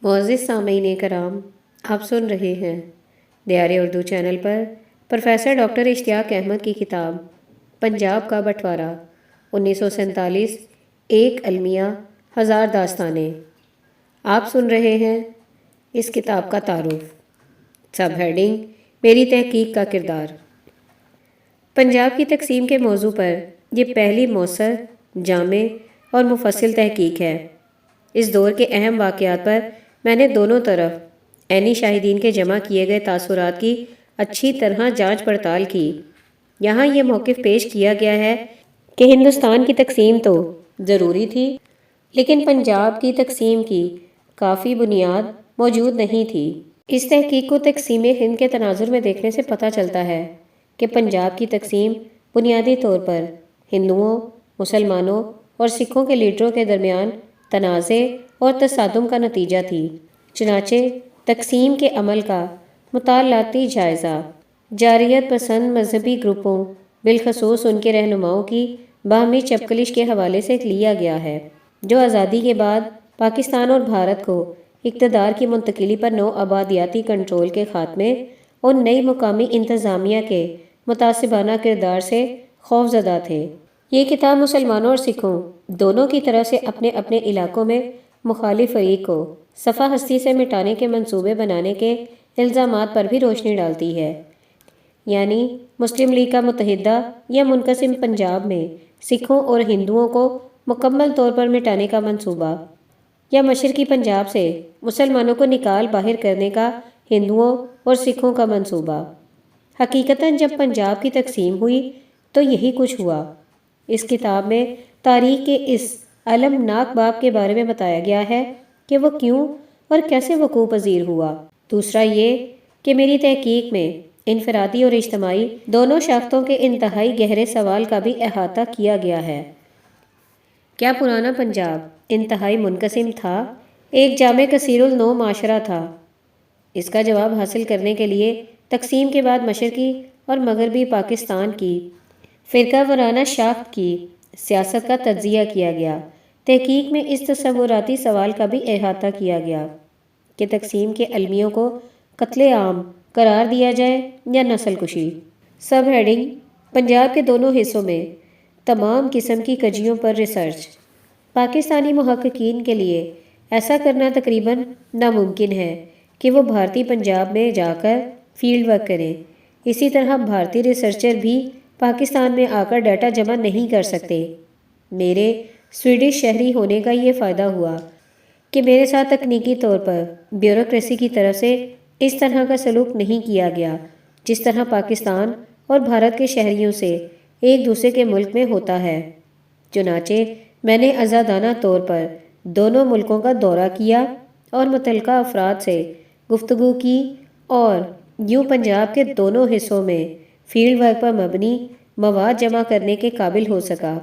معزز سامعین کرام، آپ سن رہے ہیں دیار اردو چینل پر پروفیسر ڈاکٹر اشتیاق احمد کی کتاب پنجاب کا بٹوارہ 1947، ایک المیہ ہزار داستانیں۔ آپ سن رہے ہیں اس کتاب کا تعارف۔ سب ہیڈنگ: میری تحقیق کا کردار۔ پنجاب کی تقسیم کے موضوع پر یہ پہلی مؤثر، جامع اور مفصل تحقیق ہے۔ اس دور کے اہم واقعات پر میں نے دونوں طرف عینی شاہدین کے جمع کیے گئے تاثرات کی اچھی طرح جانچ پڑتال کی۔ یہاں یہ موقف پیش کیا گیا ہے کہ ہندوستان کی تقسیم تو ضروری تھی، لیکن پنجاب کی تقسیم کی کافی بنیاد موجود نہیں تھی۔ اس تحقیق کو تقسیم ہند کے تناظر میں دیکھنے سے پتہ چلتا ہے کہ پنجاب کی تقسیم بنیادی طور پر ہندوؤں، مسلمانوں اور سکھوں کے لیڈروں کے درمیان تنازع اور تصادم کا نتیجہ تھی۔ چنانچہ تقسیم کے عمل کا مطالعاتی جائزہ جارحیت پسند مذہبی گروپوں، بالخصوص ان کے رہنماؤں کی باہمی چپکلش کے حوالے سے لیا گیا ہے، جو آزادی کے بعد پاکستان اور بھارت کو اقتدار کی منتقلی پر نو آبادیاتی کنٹرول کے خاتمے اور نئی مقامی انتظامیہ کے متعصبانہ کردار سے خوفزدہ تھے۔ یہ کتاب مسلمانوں اور سکھوں دونوں کی طرف سے اپنے اپنے علاقوں میں مخالف فریق کو صفحہ ہستی سے مٹانے کے منصوبے بنانے کے الزامات پر بھی روشنی ڈالتی ہے، یعنی مسلم لیگ کا متحدہ یا منقسم پنجاب میں سکھوں اور ہندوؤں کو مکمل طور پر مٹانے کا منصوبہ، یا مشرقی پنجاب سے مسلمانوں کو نکال باہر کرنے کا ہندوؤں اور سکھوں کا منصوبہ۔ حقیقتاً جب پنجاب کی تقسیم ہوئی تو یہی کچھ ہوا۔ اس کتاب میں تاریخ کے اس المناک باب کے بارے میں بتایا گیا ہے کہ وہ کیوں اور کیسے وقوع پذیر ہوا۔ دوسرا یہ کہ میری تحقیق میں انفرادی اور اجتماعی دونوں شاختوں کے انتہائی گہرے سوال کا بھی احاطہ کیا گیا ہے۔ کیا پرانا پنجاب انتہائی منقسم تھا، ایک جامع کثیر النوع معاشرہ تھا؟ اس کا جواب حاصل کرنے کے لیے تقسیم کے بعد مشرقی اور مغربی پاکستان کی فرقہ وارانہ شاخت کی سیاست کا تجزیہ کیا گیا۔ تحقیق میں اس تصوراتی سوال کا بھی احاطہ کیا گیا کہ تقسیم کے المیوں کو قتل عام قرار دیا جائے یا نسل کشی۔ سب ہیڈنگ: پنجاب کے دونوں حصوں میں تمام قسم کی کجیوں پر ریسرچ۔ پاکستانی محققین کے لیے ایسا کرنا تقریباً ناممکن ہے کہ وہ بھارتی پنجاب میں جا کر فیلڈ ورک کریں۔ اسی طرح بھارتی ریسرچر بھی پاکستان میں آ کر ڈیٹا جمع نہیں کر سکتے۔ میرے سویڈش شہری ہونے کا یہ فائدہ ہوا کہ میرے ساتھ تکنیکی طور پر بیوروکریسی کی طرف سے اس طرح کا سلوک نہیں کیا گیا جس طرح پاکستان اور بھارت کے شہریوں سے ایک دوسرے کے ملک میں ہوتا ہے۔ چنانچہ میں نے آزادانہ طور پر دونوں ملکوں کا دورہ کیا اور متعلقہ افراد سے گفتگو کی اور یوں پنجاب کے دونوں حصوں میں فیلڈ ورک پر مبنی مواد جمع کرنے کے قابل ہو سکا۔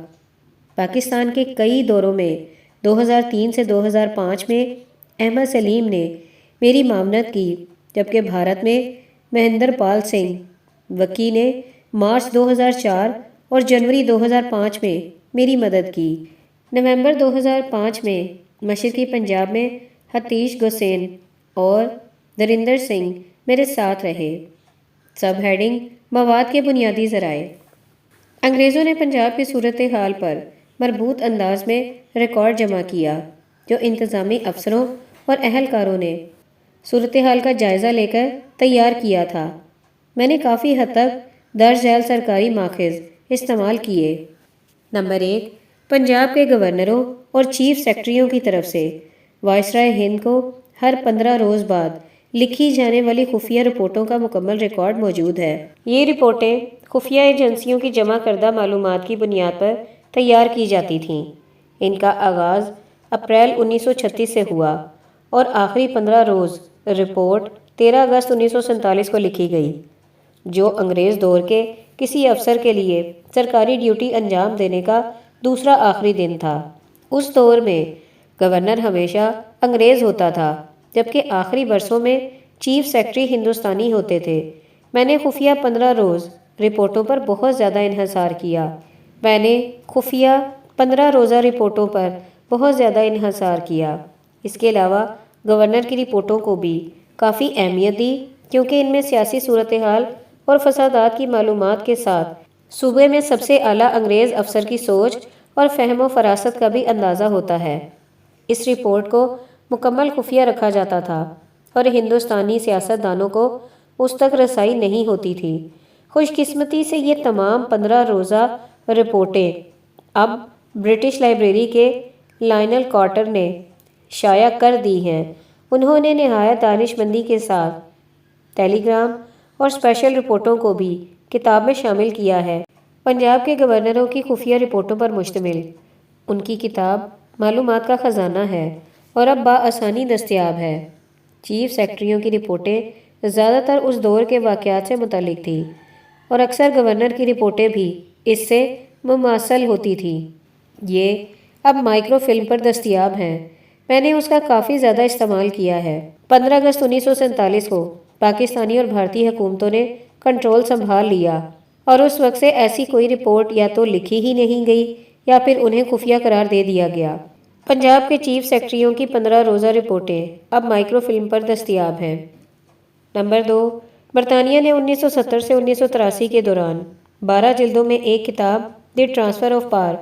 پاکستان کے کئی دوروں میں 2003 سے 2005 میں احمد سلیم نے میری معاونت کی، جبکہ بھارت میں مہندر پال سنگھ وکی نے مارچ 2004 اور جنوری 2005 میں میری مدد کی۔ نومبر 2005 میں مشرقی پنجاب میں ہتیش گوسین اور دریندر سنگھ میرے ساتھ رہے۔ سب ہیڈنگ: مواد کے بنیادی ذرائع۔ انگریزوں نے پنجاب کی صورتحال پر مربوط انداز میں ریکارڈ جمع کیا، جو انتظامی افسروں اور اہلکاروں نے صورتحال کا جائزہ لے کر تیار کیا تھا۔ میں نے کافی حد تک درج ذیل سرکاری ماخذ استعمال کیے۔ نمبر 1، پنجاب کے گورنروں اور چیف سیکرٹریوں کی طرف سے وائسرائے ہند کو ہر 15 روز بعد لکھی جانے والی خفیہ رپورٹوں کا مکمل ریکارڈ موجود ہے۔ یہ رپورٹیں خفیہ ایجنسیوں کی جمع کردہ معلومات کی بنیاد پر تیار کی جاتی تھیں۔ ان کا آغاز اپریل 1936 سے ہوا اور آخری 15 روز رپورٹ 13 اگست 1947 کو لکھی گئی، جو انگریز دور کے کسی افسر کے لیے سرکاری ڈیوٹی انجام دینے کا دوسرا آخری دن تھا۔ اس دور میں گورنر ہمیشہ انگریز ہوتا تھا، جبکہ آخری برسوں میں چیف سیکرٹری ہندوستانی ہوتے تھے۔ میں نے خفیہ 15 روز رپورٹوں پر بہت زیادہ انحصار کیا۔ اس کے علاوہ گورنر کی رپورٹوں کو بھی کافی اہمیت دی، کیونکہ ان میں سیاسی صورتحال اور فسادات کی معلومات کے ساتھ صوبے میں سب سے اعلیٰ انگریز افسر کی سوچ اور فہم و فراست کا بھی اندازہ ہوتا ہے۔ اس رپورٹ کو مکمل خفیہ رکھا جاتا تھا اور ہندوستانی سیاست دانوں کو اس تک رسائی نہیں ہوتی تھی۔ خوش قسمتی سے یہ تمام 15 روزہ رپورٹیں اب برٹش لائبریری کے لائنل کارٹر نے شائع کر دی ہیں۔ انہوں نے نہایت دانش مندی کے ساتھ ٹیلی گرام اور اسپیشل رپورٹوں کو بھی کتاب میں شامل کیا ہے۔ پنجاب کے گورنروں کی خفیہ رپورٹوں پر مشتمل ان کی کتاب معلومات کا خزانہ ہے اور اب بآسانی دستیاب ہے۔ چیف سیکرٹریوں کی رپورٹیں زیادہ تر اس دور کے واقعات سے متعلق تھیں اور اکثر گورنر کی رپورٹیں بھی اس سے مماثل ہوتی تھیں۔ یہ اب مائکرو فلم پر دستیاب ہیں۔ میں نے اس کا کافی زیادہ استعمال کیا ہے۔ 15 اگست 1947 کو پاکستانی اور بھارتی حکومتوں نے کنٹرول سنبھال لیا اور اس وقت سے ایسی کوئی رپورٹ یا تو لکھی ہی نہیں گئی یا پھر انہیں خفیہ قرار دے دیا گیا۔ پنجاب کے چیف سیکرٹریوں کی 15 روزہ رپورٹیں اب مائکرو فلم پر دستیاب ہیں۔ نمبر 2، برطانیہ نے 1970 سے 1983 کے دوران 12 جلدوں میں ایک کتاب دی ٹرانسفر آف پاور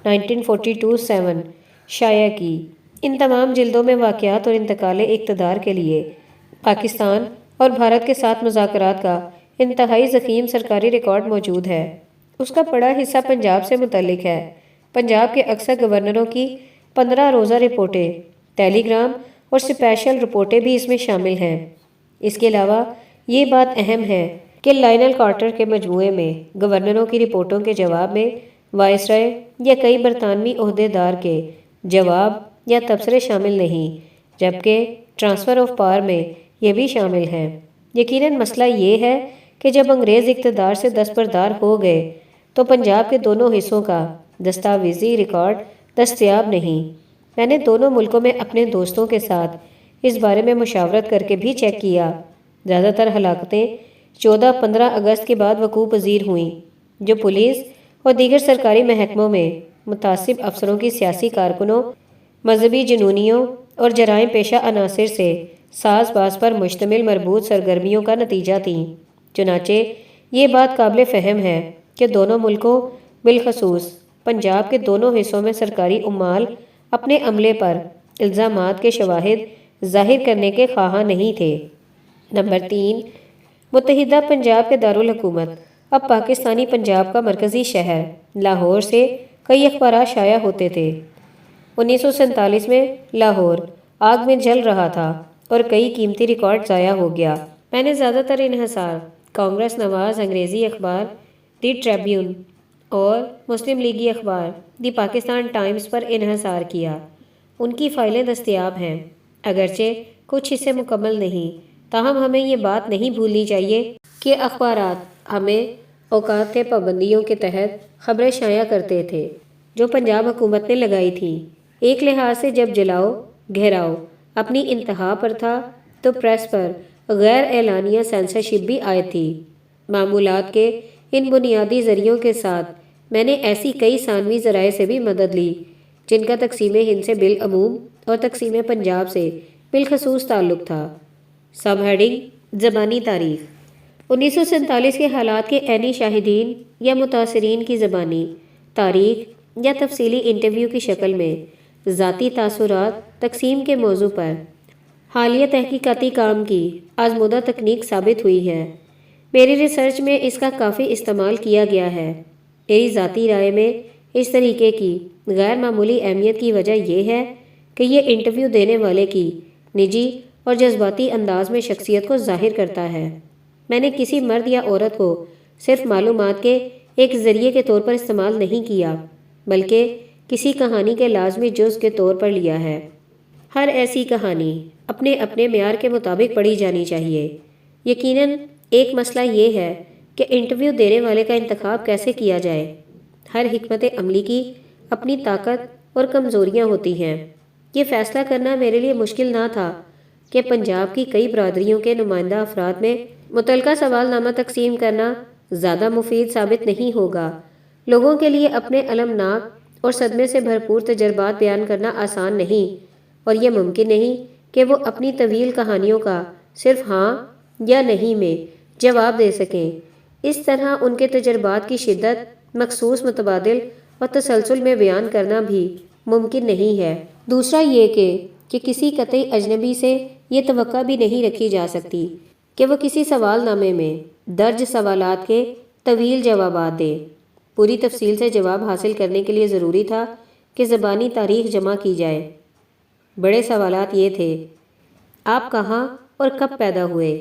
1942-7 شائع کی۔ ان تمام جلدوں میں واقعات اور انتقال اقتدار کے لیے پاکستان اور بھارت کے ساتھ مذاکرات کا انتہائی ضخیم سرکاری ریکارڈ موجود ہے۔ اس کا بڑا حصہ پنجاب سے متعلق ہے۔ پنجاب کے اکثر گورنروں کی 15 روزہ رپورٹیں، ٹیلی گرام اور اسپیشل رپورٹیں بھی اس میں شامل ہیں۔ اس کے علاوہ یہ بات اہم ہے کہ لائنل کارٹر کے مجموعے میں گورنروں کی رپورٹوں کے جواب میں وائسرائے یا کئی برطانوی عہدے دار کے جواب یا تبصرے شامل نہیں، جبکہ ٹرانسفر آف پاور میں یہ بھی شامل ہیں۔ یقیناً مسئلہ یہ ہے کہ جب انگریز اقتدار سے دستبردار ہو گئے تو پنجاب کے دونوں حصوں کا دستاویزی ریکارڈ دستیاب نہیں۔ میں نے دونوں ملکوں میں اپنے دوستوں کے ساتھ اس بارے میں مشاورت کر کے بھی چیک کیا۔ زیادہ تر ہلاکتیں 14-15 اگست کے بعد وقوع پذیر ہوئیں، جو پولیس اور دیگر سرکاری محکموں میں متعصب افسروں کی سیاسی کارکنوں، مذہبی جنونیوں اور جرائم پیشہ عناصر سے ساز باز پر مشتمل مربوط سرگرمیوں کا نتیجہ تھیں۔ چنانچہ یہ بات قابل فہم ہے کہ دونوں ملکوں، بالخصوص پنجاب کے دونوں حصوں میں سرکاری عمال اپنے عملے پر الزامات کے شواہد ظاہر کرنے کے خواہاں نہیں تھے۔ نمبر 3، متحدہ پنجاب کے دارالحکومت اب پاکستانی پنجاب کا مرکزی شہر لاہور سے کئی اخبارات شائع ہوتے تھے۔ 1947 میں لاہور آگ میں جل رہا تھا اور کئی قیمتی ریکارڈ ضائع ہو گیا۔ میں نے زیادہ تر انحصار کانگریس نواز انگریزی اخبار دی ٹریبیون اور مسلم لیگی اخبار دی پاکستان ٹائمز پر انحصار کیا۔ ان کی فائلیں دستیاب ہیں، اگرچہ کچھ حصے مکمل نہیں، تاہم ہمیں یہ بات نہیں بھولنی چاہیے کہ اخبارات ہمیں اوقات کے پابندیوں کے تحت خبریں شائع کرتے تھے جو پنجاب حکومت نے لگائی تھیں۔ ایک لحاظ سے جب جلاؤ گھیراؤ اپنی انتہا پر تھا تو پریس پر غیر اعلانیہ سینسرشپ بھی عائد تھی۔ معمولات کے ان بنیادی ذریعوں کے ساتھ میں نے ایسی کئی ثانوی ذرائع سے بھی مدد لی جن کا تقسیم ہند سے بالعموم اور تقسیم پنجاب سے بالخصوص تعلق تھا۔ سب ہیڈنگ: زبانی تاریخ۔ 1947 کے حالات کے عینی شاہدین یا متاثرین کی زبانی تاریخ یا تفصیلی انٹرویو کی شکل میں ذاتی تاثرات تقسیم کے موضوع پر حالیہ تحقیقاتی کام کی آزمودہ تکنیک ثابت ہوئی ہے۔ میری ریسرچ میں اس کا کافی استعمال کیا گیا ہے۔ میری ذاتی رائے میں اس طریقے کی غیر معمولی اہمیت کی وجہ یہ ہے کہ یہ انٹرویو دینے والے کی نجی اور جذباتی انداز میں شخصیت کو ظاہر کرتا ہے۔ میں نے کسی مرد یا عورت کو صرف معلومات کے ایک ذریعے کے طور پر استعمال نہیں کیا، بلکہ کسی کہانی کے لازمی جز کے طور پر لیا ہے۔ ہر ایسی کہانی اپنے اپنے معیار کے مطابق پڑھی جانی چاہیے۔ یقیناً ایک مسئلہ یہ ہے کہ انٹرویو دینے والے کا انتخاب کیسے کیا جائے۔ ہر حکمت عملی کی اپنی طاقت اور کمزوریاں ہوتی ہیں۔ یہ فیصلہ کرنا میرے لیے مشکل نہ تھا کہ پنجاب کی کئی برادریوں کے نمائندہ افراد میں متعلقہ سوال نامہ تقسیم کرنا زیادہ مفید ثابت نہیں ہوگا۔ لوگوں کے لیے اپنے المناک اور صدمے سے بھرپور تجربات بیان کرنا آسان نہیں، اور یہ ممکن نہیں کہ وہ اپنی طویل کہانیوں کا صرف ہاں یا نہیں میں جواب دے سکیں۔ اس طرح ان کے تجربات کی شدت مخصوص، متبادل اور تسلسل میں بیان کرنا بھی ممکن نہیں ہے۔ دوسرا یہ کہ کسی قطعی اجنبی سے یہ توقع بھی نہیں رکھی جا سکتی کہ وہ کسی سوال نامے میں درج سوالات کے طویل جوابات دے۔ پوری تفصیل سے جواب حاصل کرنے کے لیے ضروری تھا کہ زبانی تاریخ جمع کی جائے۔ بڑے سوالات یہ تھے: آپ کہاں اور کب پیدا ہوئے؟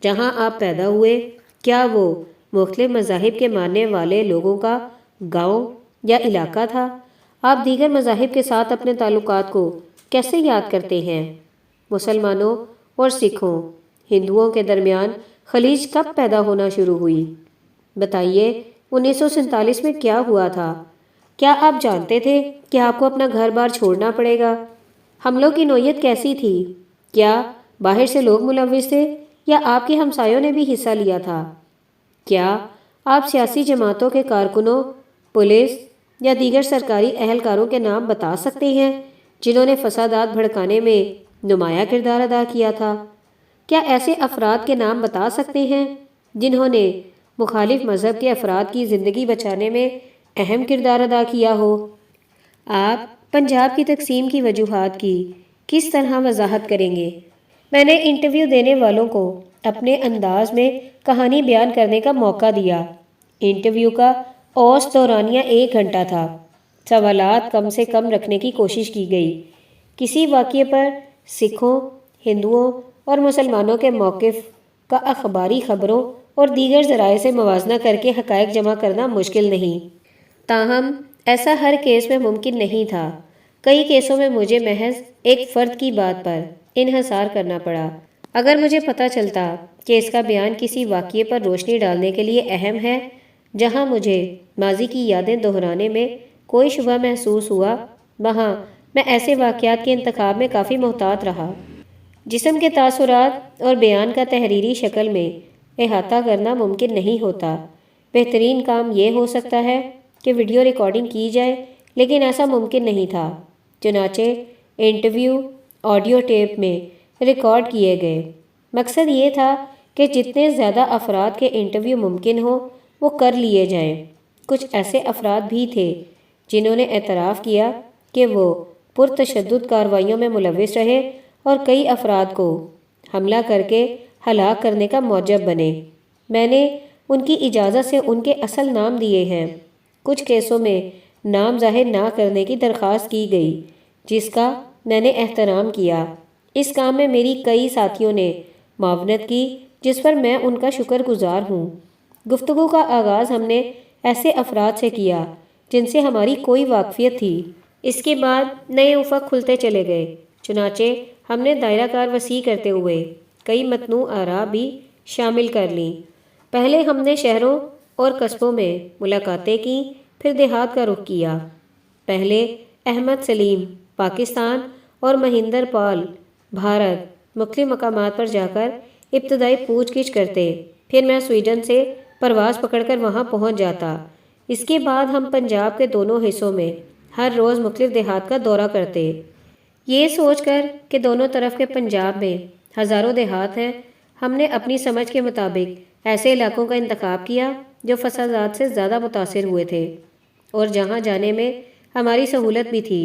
جہاں آپ پیدا ہوئے، کیا وہ مختلف مذاہب کے ماننے والے لوگوں کا گاؤں یا علاقہ تھا؟ آپ دیگر مذاہب کے ساتھ اپنے تعلقات کو کیسے یاد کرتے ہیں؟ مسلمانوں اور سکھوں، ہندوؤں کے درمیان خلیج کب پیدا ہونا شروع ہوئی؟ بتائیے 1947 میں کیا ہوا تھا؟ کیا آپ جانتے تھے کہ آپ کو اپنا گھر بار چھوڑنا پڑے گا؟ حملوں کی نوعیت کیسی تھی؟ کیا باہر سے لوگ ملوث تھے یا آپ کے ہمسایوں نے بھی حصہ لیا تھا؟ کیا آپ سیاسی جماعتوں کے کارکنوں، پولیس یا دیگر سرکاری اہلکاروں کے نام بتا سکتے ہیں جنہوں نے فسادات بھڑکانے میں نمایاں کردار ادا کیا تھا؟ کیا ایسے افراد کے نام بتا سکتے ہیں جنہوں نے مخالف مذہب کے افراد کی زندگی بچانے میں اہم کردار ادا کیا ہو؟ آپ پنجاب کی تقسیم کی وجوہات کی کس طرح وضاحت کریں گے؟ میں نے انٹرویو دینے والوں کو اپنے انداز میں کہانی بیان کرنے کا موقع دیا۔ انٹرویو کا اوسط دورانیہ 1 گھنٹہ تھا۔ سوالات کم سے کم رکھنے کی کوشش کی گئی۔ کسی واقعے پر سکھوں، ہندوؤں اور مسلمانوں کے موقف کا اخباری خبروں اور دیگر ذرائع سے موازنہ کر کے حقائق جمع کرنا مشکل نہیں۔ تاہم ایسا ہر کیس میں ممکن نہیں تھا۔ کئی کیسوں میں مجھے محض ایک فرد کی بات پر انحصار کرنا پڑا۔ اگر مجھے پتہ چلتا کہ اس کا بیان کسی واقعے پر روشنی ڈالنے کے لیے اہم ہے جہاں مجھے ماضی کی یادیں دہرانے میں کوئی شبہ محسوس ہوا، وہاں میں ایسے واقعات کے انتخاب میں کافی محتاط رہا۔ جسم کے تاثرات اور بیان کا تحریری شکل میں احاطہ کرنا ممکن نہیں ہوتا۔ بہترین کام یہ ہو سکتا ہے کہ ویڈیو ریکارڈنگ کی جائے، لیکن ایسا ممکن نہیں تھا۔ چنانچہ انٹرویو آڈیو ٹیپ میں ریکارڈ کیے گئے۔ مقصد یہ تھا کہ جتنے زیادہ افراد کے انٹرویو ممکن ہو وہ کر لیے جائیں۔ کچھ ایسے افراد بھی تھے جنہوں نے اعتراف کیا کہ وہ پرتشدد کارروائیوں میں ملوث رہے اور کئی افراد کو حملہ کر کے ہلاک کرنے کا موجب بنے۔ میں نے ان کی اجازت سے ان کے اصل نام دیے ہیں۔ کچھ کیسوں میں نام ظاہر نہ کرنے کی درخواست کی گئی، جس کا میں نے احترام کیا۔ اس کام میں میری کئی ساتھیوں نے معاونت کی، جس پر میں ان کا شکر گزار ہوں۔ گفتگو کا آغاز ہم نے ایسے افراد سے کیا جن سے ہماری کوئی واقفیت تھی۔ اس کے بعد نئے افق کھلتے چلے گئے۔ چنانچہ ہم نے دائرہ کار وسیع کرتے ہوئے کئی متنوع آراء بھی شامل کر لیں۔ پہلے ہم نے شہروں اور قصبوں میں ملاقاتیں کیں، پھر دیہات کا رخ کیا۔ پہلے احمد سلیم پاکستان اور مہندر پال بھارت مختلف مقامات پر جا کر ابتدائی پوچھ گچھ کرتے، پھر میں سویڈن سے پرواز پکڑ کر وہاں پہنچ جاتا۔ اس کے بعد ہم پنجاب کے دونوں حصوں میں ہر روز مختلف دیہات کا دورہ کرتے۔ یہ سوچ کر کہ دونوں طرف کے پنجاب میں ہزاروں دیہات ہیں، ہم نے اپنی سمجھ کے مطابق ایسے علاقوں کا انتخاب کیا جو فسادات سے زیادہ متاثر ہوئے تھے اور جہاں جانے میں ہماری سہولت بھی تھی۔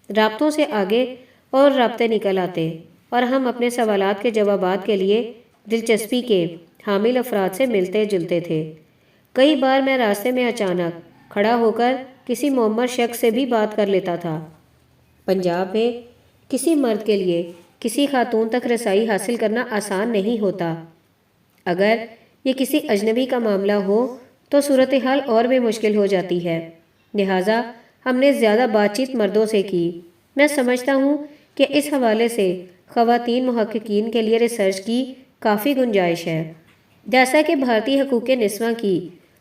رابطوں سے آگے اور رابطے نکل آتے اور ہم اپنے سوالات کے جوابات کے لیے دلچسپی کے حامل افراد سے ملتے جلتے تھے۔ کئی بار میں راستے میں اچانک کھڑا ہو کر کسی معمر شخص سے بھی بات کر لیتا تھا۔ پنجاب میں کسی مرد کے لیے کسی خاتون تک رسائی حاصل کرنا آسان نہیں ہوتا۔ اگر یہ کسی اجنبی کا معاملہ ہو تو صورتحال اور بھی مشکل ہو جاتی ہے۔ لہٰذا ہم نے زیادہ بات چیت مردوں سے کی۔ میں سمجھتا ہوں کہ اس حوالے سے خواتین محققین کے لیے ریسرچ کی کافی گنجائش ہے۔ جیسا کہ بھارتی حقوق نسواں کی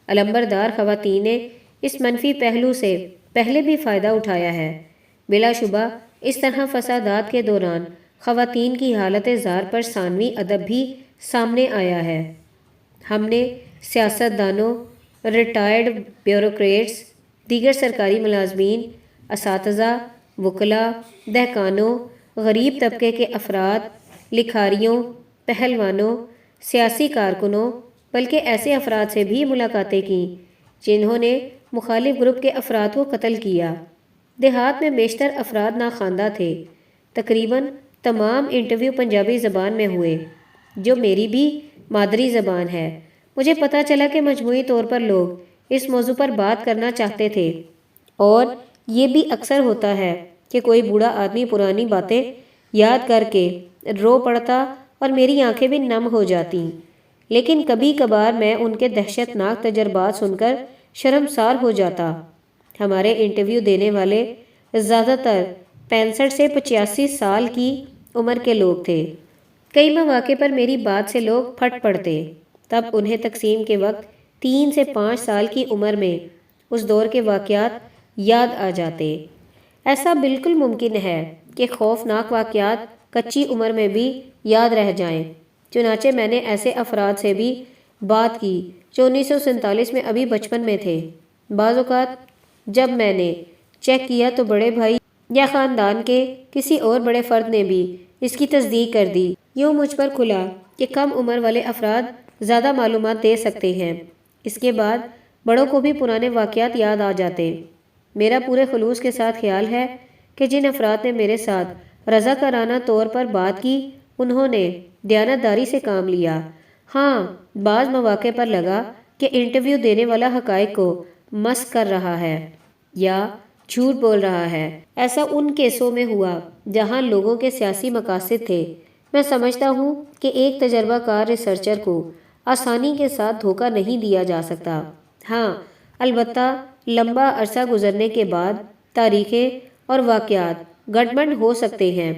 علمبردار خواتین نے اس منفی پہلو سے پہلے بھی فائدہ اٹھایا ہے۔ بلا شبہ اس طرح فسادات کے دوران خواتین کی حالت زار پر ثانوی ادب بھی سامنے آیا ہے۔ ہم نے سیاست دانوں، ریٹائرڈ بیوروکریٹس، دیگر سرکاری ملازمین، اساتذہ، وکلاء، دہقانوں غریب طبقے کے افراد، لکھاریوں، پہلوانوں، سیاسی کارکنوں، بلکہ ایسے افراد سے بھی ملاقاتیں کیں جنہوں نے مخالف گروپ کے افراد کو قتل کیا۔ دیہات میں بیشتر افراد ناخواندہ تھے۔ تقریباً تمام انٹرویو پنجابی زبان میں ہوئے، جو میری بھی مادری زبان ہے۔ مجھے پتہ چلا کہ مجموعی طور پر لوگ اس موضوع پر بات کرنا چاہتے تھے، اور یہ بھی اکثر ہوتا ہے کہ کوئی بوڑھا آدمی پرانی باتیں یاد کر کے رو پڑتا اور میری آنکھیں بھی نم ہو جاتیں۔ لیکن کبھی کبھار میں ان کے دہشت ناک تجربات سن کر شرمسار ہو جاتا۔ ہمارے انٹرویو دینے والے زیادہ تر 65 سے 85 سال کی عمر کے لوگ تھے۔ کئی مواقع پر میری بات سے لوگ پھٹ پڑتے، تب انہیں تقسیم کے وقت 3 سے 5 سال کی عمر میں اس دور کے واقعات یاد آ جاتے۔ ایسا بالکل ممکن ہے کہ خوفناک واقعات کچی عمر میں بھی یاد رہ جائیں۔ چنانچہ میں نے ایسے افراد سے بھی بات کی جو 1947 میں ابھی بچپن میں تھے۔ بعض اوقات جب میں نے چیک کیا تو بڑے بھائی یا خاندان کے کسی اور بڑے فرد نے بھی اس کی تصدیق کر دی۔ یوں مجھ پر کھلا کہ کم عمر والے افراد زیادہ معلومات دے سکتے ہیں۔ اس کے بعد بڑوں کو بھی پرانے واقعات یاد آ جاتے۔ میرا پورے خلوص کے ساتھ خیال ہے کہ جن افراد نے میرے ساتھ رضاکارانہ طور پر بات کی انہوں نے دیانتداری سے کام لیا۔ ہاں، بعض مواقع پر لگا کہ انٹرویو دینے والا حقائق کو مسخ کر رہا ہے یا جھوٹ بول رہا ہے۔ ایسا ان کیسوں میں ہوا جہاں لوگوں کے سیاسی مقاصد تھے۔ میں سمجھتا ہوں کہ ایک تجربہ کار ریسرچر کو آسانی کے ساتھ دھوکہ نہیں دیا جا سکتا۔ ہاں، البتہ لمبا عرصہ گزرنے کے بعد تاریخیں اور واقعات گڈبڈ ہو سکتے ہیں۔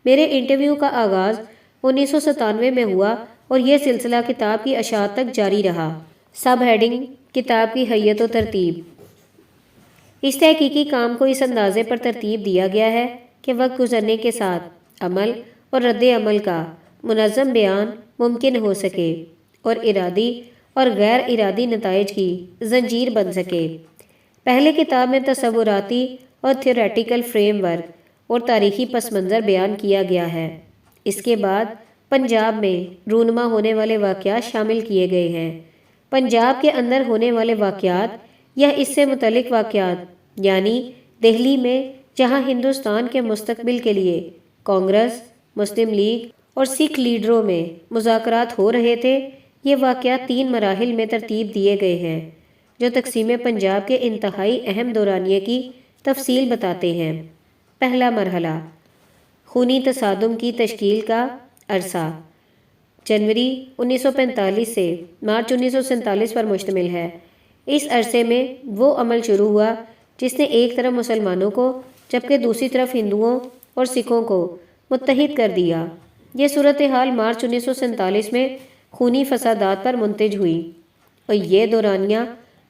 میرے انٹرویو کا آغاز 1997 میں ہوا اور یہ سلسلہ کتاب کی اشاعت تک جاری رہا۔ سب ہیڈنگ: کتاب کی حیت و ترتیب۔ اس تحقیقی کام کو اس اندازے پر ترتیب دیا گیا ہے کہ وقت گزرنے کے ساتھ عمل اور رد عمل کا منظم بیان ممکن ہو سکے اور ارادی اور غیر ارادی نتائج کی زنجیر بن سکے۔ پہلے کتاب میں تصوراتی اور تھیوریٹیکل فریم ورک اور تاریخی پس منظر بیان کیا گیا ہے۔ اس کے بعد پنجاب میں رونما ہونے والے واقعات شامل کیے گئے ہیں۔ پنجاب کے اندر ہونے والے واقعات یا اس سے متعلق واقعات، یعنی دہلی میں جہاں ہندوستان کے مستقبل کے لیے کانگریس، مسلم لیگ اور سکھ لیڈروں میں مذاکرات ہو رہے تھے، یہ واقعات 3 مراحل میں ترتیب دیے گئے ہیں جو تقسیم پنجاب کے انتہائی اہم دورانیے کی تفصیل بتاتے ہیں۔ پہلا مرحلہ: خونی تصادم کی تشکیل کا عرصہ جنوری 1945 سے مارچ 1947 پر مشتمل ہے۔ اس عرصے میں وہ عمل شروع ہوا جس نے ایک طرف مسلمانوں کو جبکہ دوسری طرف ہندوؤں اور سکھوں کو متحد کر دیا۔ یہ صورتحال مارچ 1947 میں خونی فسادات پر منتج ہوئی، اور یہ دورانیہ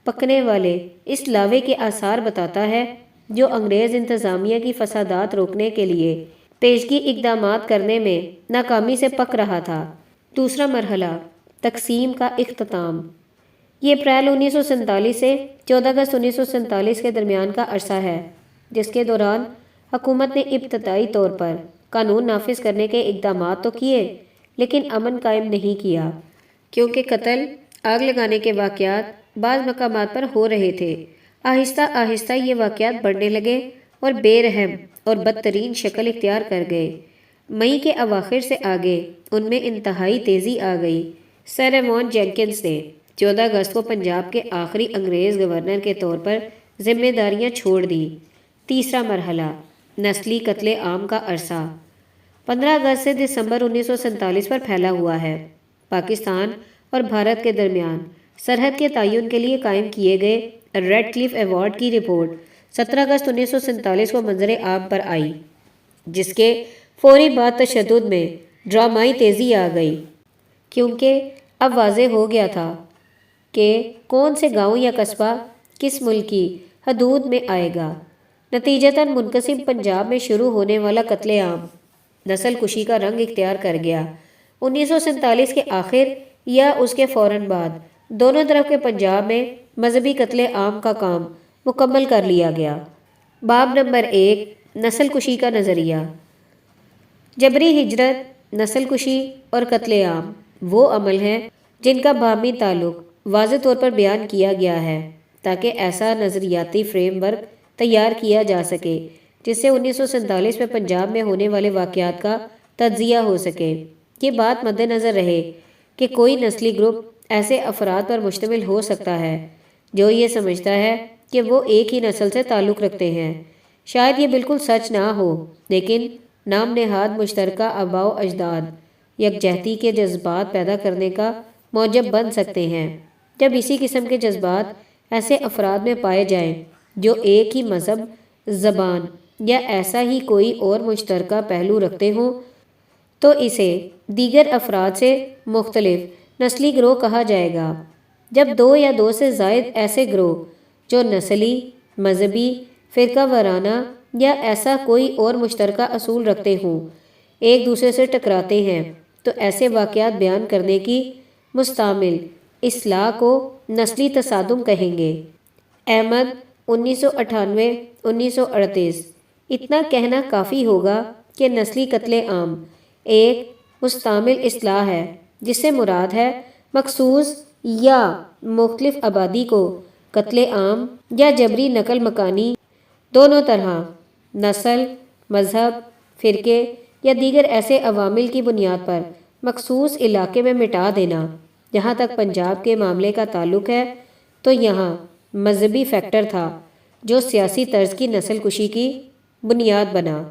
پکنے والے اس لاوے کے آثار بتاتا ہے جو انگریز انتظامیہ کی فسادات روکنے کے لیے پیشگی اقدامات کرنے میں ناکامی سے پک رہا تھا۔ دوسرا مرحلہ: تقسیم کا اختتام۔ یہ اپریل 1947 سے 14 اگست 1947 کے درمیان کا عرصہ ہے، جس کے دوران حکومت نے ابتدائی طور پر قانون نافذ کرنے کے اقدامات تو کیے لیکن امن قائم نہیں کیا، کیونکہ قتل، آگ لگانے کے واقعات بعض مقامات پر ہو رہے تھے۔ آہستہ آہستہ یہ واقعات بڑھنے لگے اور بے رحم اور بدترین شکل اختیار کر گئے۔ مئی کے اواخر سے آگے ان میں انتہائی تیزی آ گئی۔ سر ایوان جینکنز نے 14 اگست کو پنجاب کے آخری انگریز گورنر کے طور پر ذمہ داریاں چھوڑ دی۔ تیسرا مرحلہ: نسلی قتل عام کا عرصہ 15 اگست سے دسمبر 1947 پر پھیلا ہوا ہے۔ پاکستان اور بھارت کے درمیان سرحد کے تعین کے لیے قائم کیے گئے ریڈ کلف ایوارڈ کی رپورٹ 17 اگست 1947 کو منظر عام پر آئی، جس کے فوری بعد تشدد میں ڈرامائی تیزی آ گئی، کیونکہ اب واضح ہو گیا تھا کہ کون سے گاؤں یا قصبہ کس ملک کی حدود میں آئے گا۔ نتیجتاً منقسم پنجاب میں شروع ہونے والا قتل عام نسل کشی کا رنگ اختیار کر گیا۔ 1947 کے آخر یا اس کے فوراً بعد دونوں طرف کے پنجاب میں مذہبی قتل عام کا کام مکمل کر لیا گیا۔ باب نمبر 1: نسل کشی کا نظریہ۔ جبری ہجرت، نسل کشی اور قتل عام وہ عمل ہیں جن کا باہمی تعلق واضح طور پر بیان کیا گیا ہے تاکہ ایسا نظریاتی فریم ورک تیار کیا جا سکے جس سے 1947 میں پنجاب میں ہونے والے واقعات کا تجزیہ ہو سکے۔ یہ بات مد نظر رہے کہ کوئی نسلی گروپ ایسے افراد پر مشتمل ہو سکتا ہے جو یہ سمجھتا ہے کہ وہ ایک ہی نسل سے تعلق رکھتے ہیں۔ شاید یہ بالکل سچ نہ ہو، لیکن نام نہاد مشترکہ آباء و اجداد یکجہتی کے جذبات پیدا کرنے کا موجب بن سکتے ہیں۔ جب اسی قسم کے جذبات ایسے افراد میں پائے جائیں جو ایک ہی مذہب، زبان یا ایسا ہی کوئی اور مشترکہ پہلو رکھتے ہوں تو اسے دیگر افراد سے مختلف نسلی گروہ کہا جائے گا۔ جب دو یا دو سے زائد ایسے گروہ جو نسلی، مذہبی، فرقہ وارانہ یا ایسا کوئی اور مشترکہ اصول رکھتے ہوں ایک دوسرے سے ٹکراتے ہیں تو ایسے واقعات بیان کرنے کی مستعمل اصطلاح کو نسلی تصادم کہیں گے۔ احمد 1998 1938۔ اتنا کہنا کافی ہوگا کہ نسلی قتل عام ایک مستعمل اصطلاح ہے جس سے مراد ہے مخصوص یا مختلف آبادی کو قتل عام یا جبری نقل مکانی دونوں طرح، نسل، مذہب، فرقے یا دیگر ایسے عوامل کی بنیاد پر مخصوص علاقے میں مٹا دینا۔ جہاں تک پنجاب کے معاملے کا تعلق ہے تو یہاں مذہبی فیکٹر تھا جو سیاسی طرز کی نسل کشی کی بنیاد بنا۔